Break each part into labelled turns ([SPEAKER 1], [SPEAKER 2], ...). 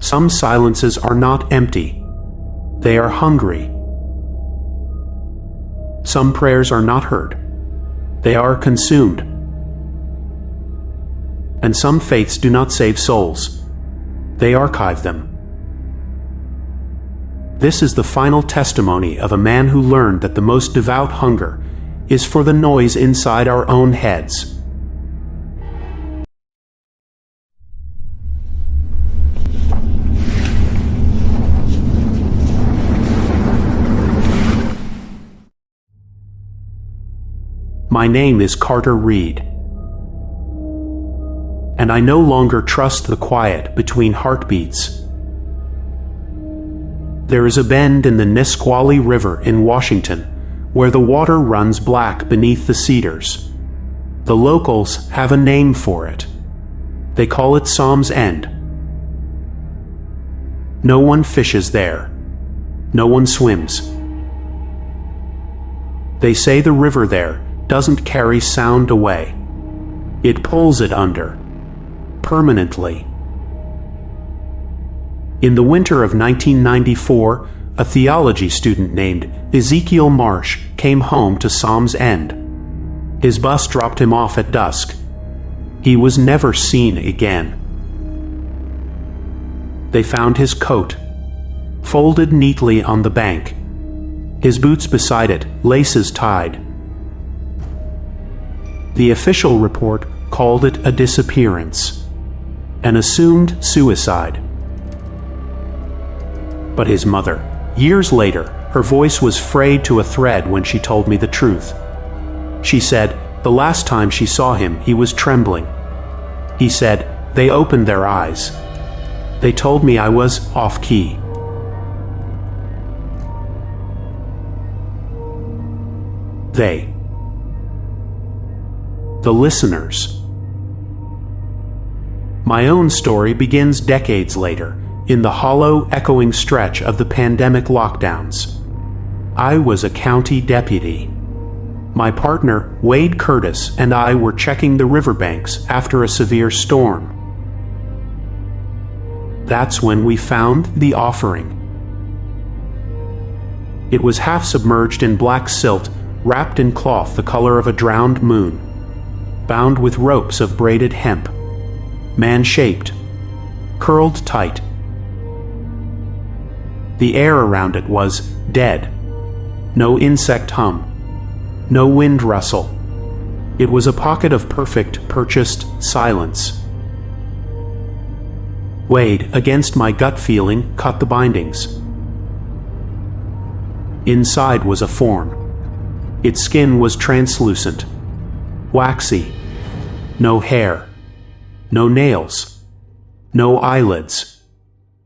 [SPEAKER 1] Some silences are not empty. They are hungry. Some prayers are not heard. They are consumed. And some faiths do not save souls. They archive them. This is the final testimony of a man who learned that the most devout hunger is for the noise inside our own heads. My name is Carter Reed, and I no longer trust the quiet between heartbeats. There is a bend in the Nisqually River in Washington where the water runs black beneath the cedars. The locals have a name for it. They call it Psalm's End. No one fishes there. No one swims. They say the river there doesn't carry sound away. It pulls it under, permanently. In the winter of 1994, a theology student named Ezekiel Marsh came home to Psalm's End. His bus dropped him off at dusk. He was never seen again. They found his coat, folded neatly on the bank, his boots beside it, laces tied. The official report called it a disappearance, an assumed suicide. But his mother, years later, her voice was frayed to a thread when she told me the truth. She said, the last time she saw him, he was trembling. He said, they opened their eyes. They told me I was off-key. They. The listeners. My own story begins decades later, in the hollow, echoing stretch of the pandemic lockdowns. I was a county deputy. My partner, Wade Curtis, and I were checking the riverbanks after a severe storm. That's when we found the offering. It was half submerged in black silt, wrapped in cloth the color of a drowned moon, bound with ropes of braided hemp, man-shaped, curled tight. The air around it was dead. No insect hum, no wind rustle. It was a pocket of perfect, purchased silence. Wade, against my gut feeling, cut the bindings. Inside was a form. Its skin was translucent, waxy, no hair, no nails, no eyelids.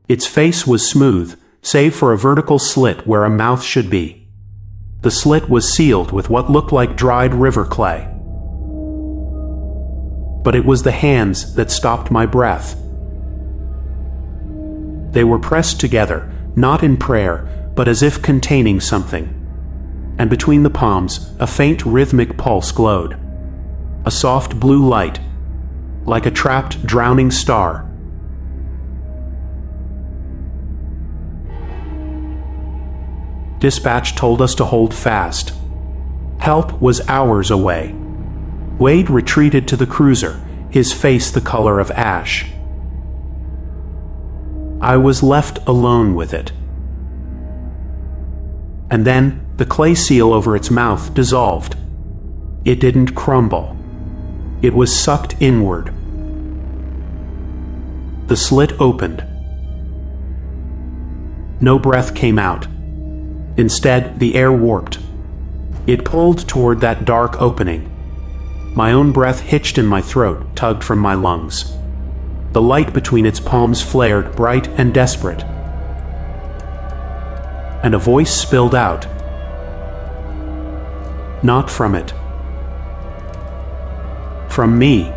[SPEAKER 1] Its face was smooth, save for a vertical slit where a mouth should be. The slit was sealed with what looked like dried river clay. But it was the hands that stopped my breath. They were pressed together, not in prayer, but as if containing something. And between the palms, a faint rhythmic pulse glowed. A soft blue light, like a trapped, drowning star. Dispatch told us to hold fast. Help was hours away. Wade retreated to the cruiser, his face the color of ash. I was left alone with it. And then, the clay seal over its mouth dissolved. It didn't crumble. It was sucked inward. The slit opened. No breath came out. Instead, the air warped. It pulled toward that dark opening. My own breath hitched in my throat, tugged from my lungs. The light between its palms flared, bright and desperate. And a voice spilled out. Not from it. From me.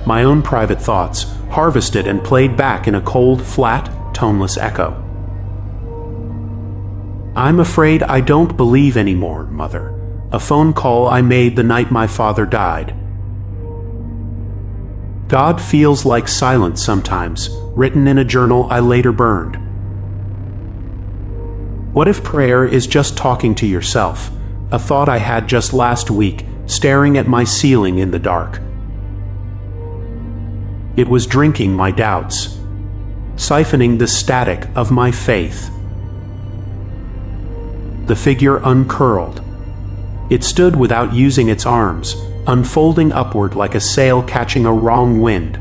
[SPEAKER 1] My own private thoughts, harvested and played back in a cold, flat, toneless echo. I'm afraid I don't believe anymore, Mother. A phone call I made the night my father died. God feels like silence sometimes, written in a journal I later burned. What if prayer is just talking to yourself? A thought I had just last week, staring at my ceiling in the dark. It was drinking my doubts, siphoning the static of my faith. The figure uncurled. It stood without using its arms, unfolding upward like a sail catching a wrong wind.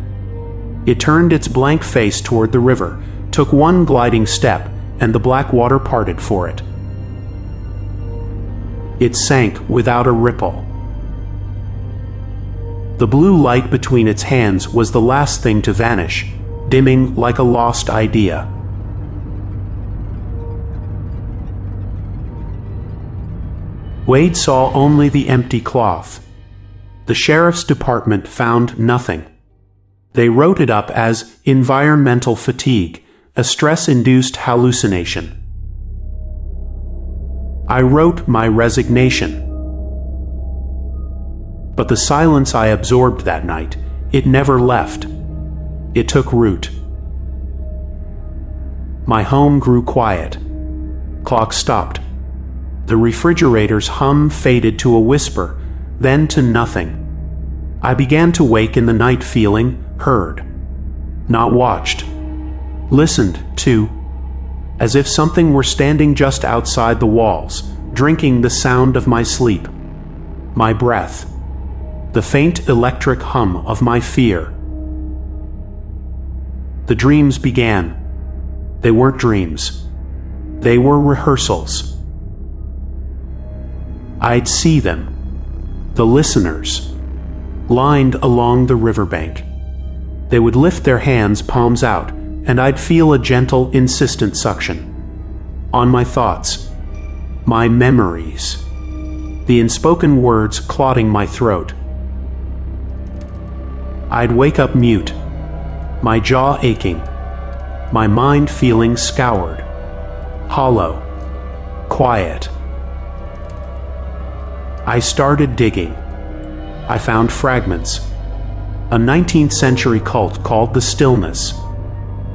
[SPEAKER 1] It turned its blank face toward the river, took one gliding step, and the black water parted for it. It sank without a ripple. The blue light between its hands was the last thing to vanish, dimming like a lost idea. Wade saw only the empty cloth. The sheriff's department found nothing. They wrote it up as environmental fatigue, a stress-induced hallucination. I wrote my resignation. But the silence I absorbed that night, it never left. It took root. My home grew quiet. Clock stopped. The refrigerator's hum faded to a whisper, then to nothing. I began to wake in the night feeling heard, not watched, listened to, as if something were standing just outside the walls, drinking the sound of my sleep, my breath, the faint electric hum of my fear. The dreams began. They weren't dreams. They were rehearsals. I'd see them, the listeners, lined along the riverbank. They would lift their hands, palms out, and I'd feel a gentle, insistent suction on my thoughts, my memories, the unspoken words clotting my throat. I'd wake up mute, my jaw aching, my mind feeling scoured, hollow, quiet. I started digging. I found fragments. A 19th century cult called the Stillness.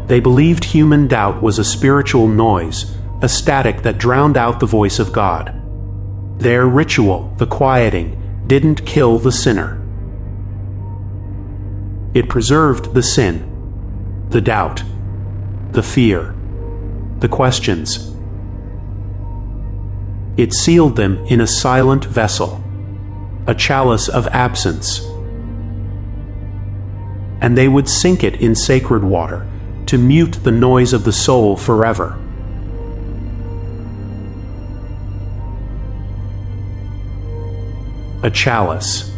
[SPEAKER 1] They believed human doubt was a spiritual noise, a static that drowned out the voice of God. Their ritual, the quieting, didn't kill the sinner. It preserved the sin, the doubt, the fear, the questions. It sealed them in a silent vessel, a chalice of absence. And they would sink it in sacred water to mute the noise of the soul forever. A chalice.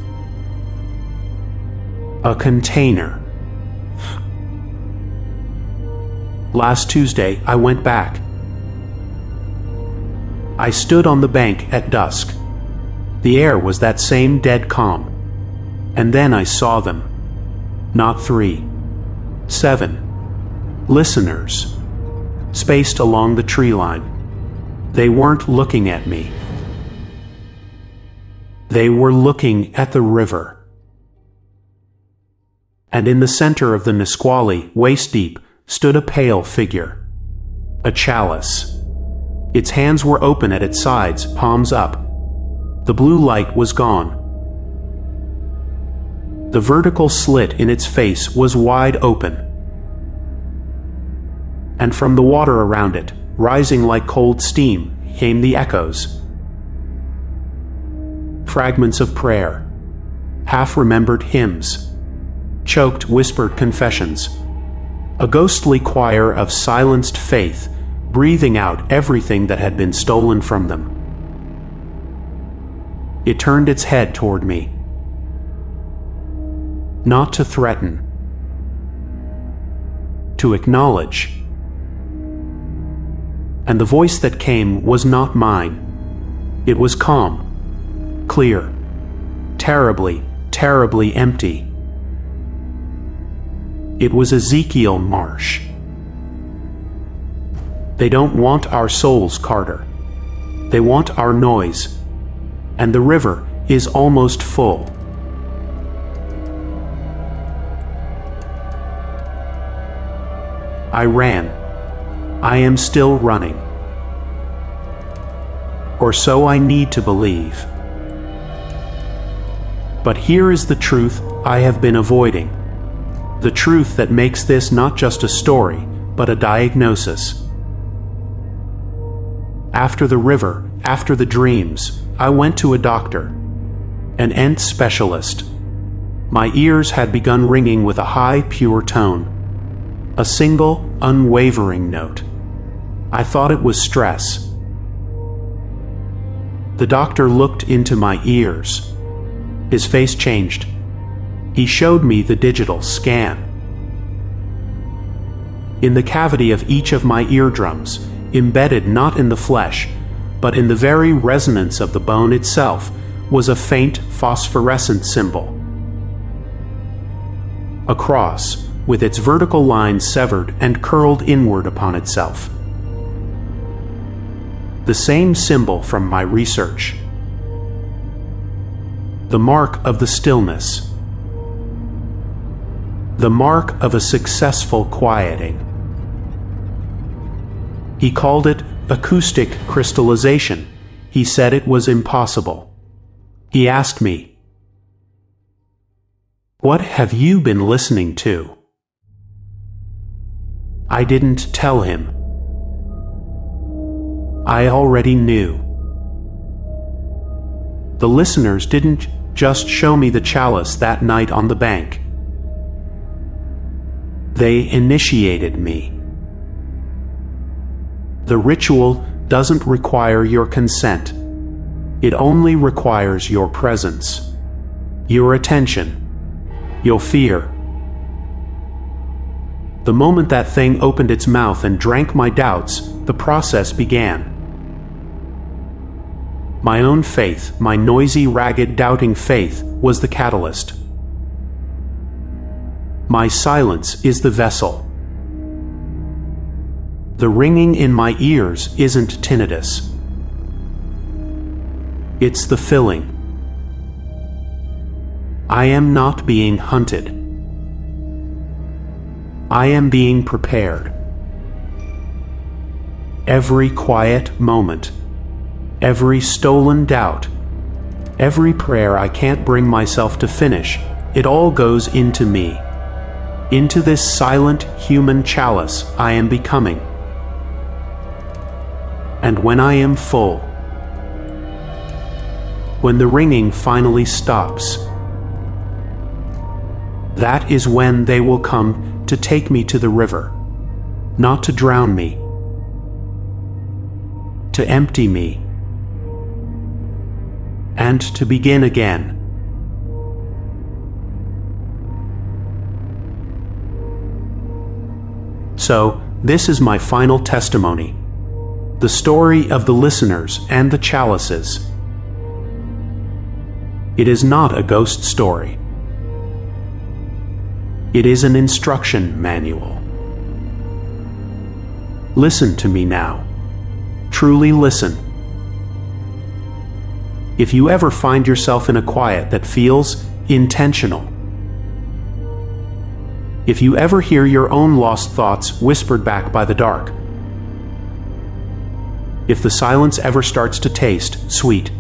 [SPEAKER 1] A container. Last Tuesday, I went back. I stood on the bank at dusk. The air was that same dead calm. And then I saw them. Not 3, 7. Listeners, spaced along the tree line. They weren't looking at me. They were looking at the river. And in the center of the Nisqually, waist-deep, stood a pale figure. A chalice. Its hands were open at its sides, palms up. The blue light was gone. The vertical slit in its face was wide open. And from the water around it, rising like cold steam, came the echoes. Fragments of prayer, half-remembered hymns, choked whispered confessions, a ghostly choir of silenced faith, breathing out everything that had been stolen from them. It turned its head toward me. Not to threaten, to acknowledge. And the voice that came was not mine. It was calm, clear, terribly, terribly empty. It was Ezekiel Marsh. They don't want our souls, Carter. They want our noise. And the river is almost full. I ran. I am still running. Or so I need to believe. But here is the truth I have been avoiding. The truth that makes this not just a story, but a diagnosis. After the river, after the dreams, I went to a doctor, an ENT specialist. My ears had begun ringing with a high, pure tone, a single, unwavering note. I thought it was stress. The doctor looked into my ears. His face changed. He showed me the digital scan. In the cavity of each of my eardrums, embedded not in the flesh, but in the very resonance of the bone itself, was a faint phosphorescent symbol. A cross, with its vertical lines severed and curled inward upon itself. The same symbol from my research. The mark of the stillness. The mark of a successful quieting. He called it acoustic crystallization. He said it was impossible. He asked me, "What have you been listening to?" I didn't tell him. I already knew. The listeners didn't just show me the chalice that night on the bank. They initiated me. The ritual doesn't require your consent. It only requires your presence, your attention, your fear. The moment that thing opened its mouth and drank my doubts, the process began. My own faith, my noisy, ragged, doubting faith, was the catalyst. My silence is the vessel. The ringing in my ears isn't tinnitus. It's the filling. I am not being hunted. I am being prepared. Every quiet moment, every stolen doubt, every prayer I can't bring myself to finish, it all goes into me. Into this silent human chalice I am becoming. And when I am full, when the ringing finally stops, that is when they will come to take me to the river, not to drown me, to empty me, and to begin again. So, this is my final testimony, the story of the listeners and the chalices. It is not a ghost story. It is an instruction manual. Listen to me now. Truly listen. If you ever find yourself in a quiet that feels intentional, if you ever hear your own lost thoughts whispered back by the dark, if the silence ever starts to taste sweet,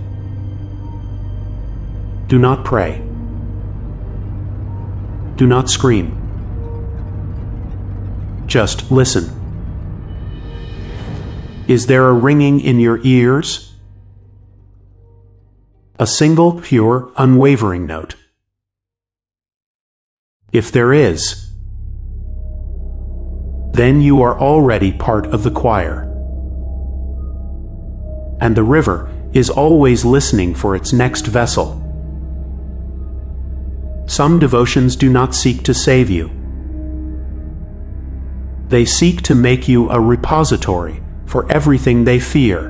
[SPEAKER 1] do not pray. Do not scream. Just listen. Is there a ringing in your ears? A single, pure, unwavering note. If there is, then you are already part of the choir. And the river is always listening for its next vessel. Some devotions do not seek to save you. They seek to make you a repository for everything they fear.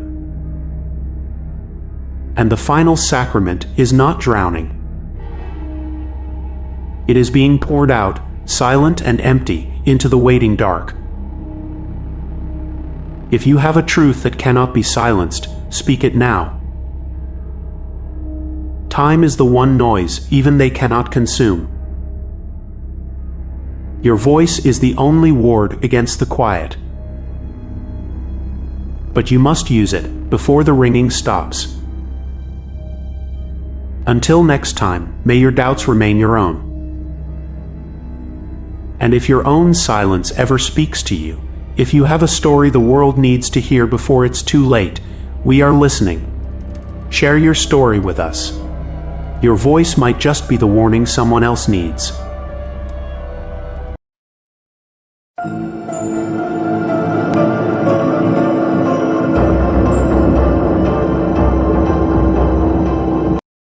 [SPEAKER 1] And the final sacrament is not drowning. It is being poured out, silent and empty, into the waiting dark. If you have a truth that cannot be silenced, speak it now. Time is the one noise even they cannot consume. Your voice is the only ward against the quiet. But you must use it before the ringing stops. Until next time, may your doubts remain your own. And if your own silence ever speaks to you, if you have a story the world needs to hear before it's too late, we are listening. Share your story with us. Your voice might just be the warning someone else needs.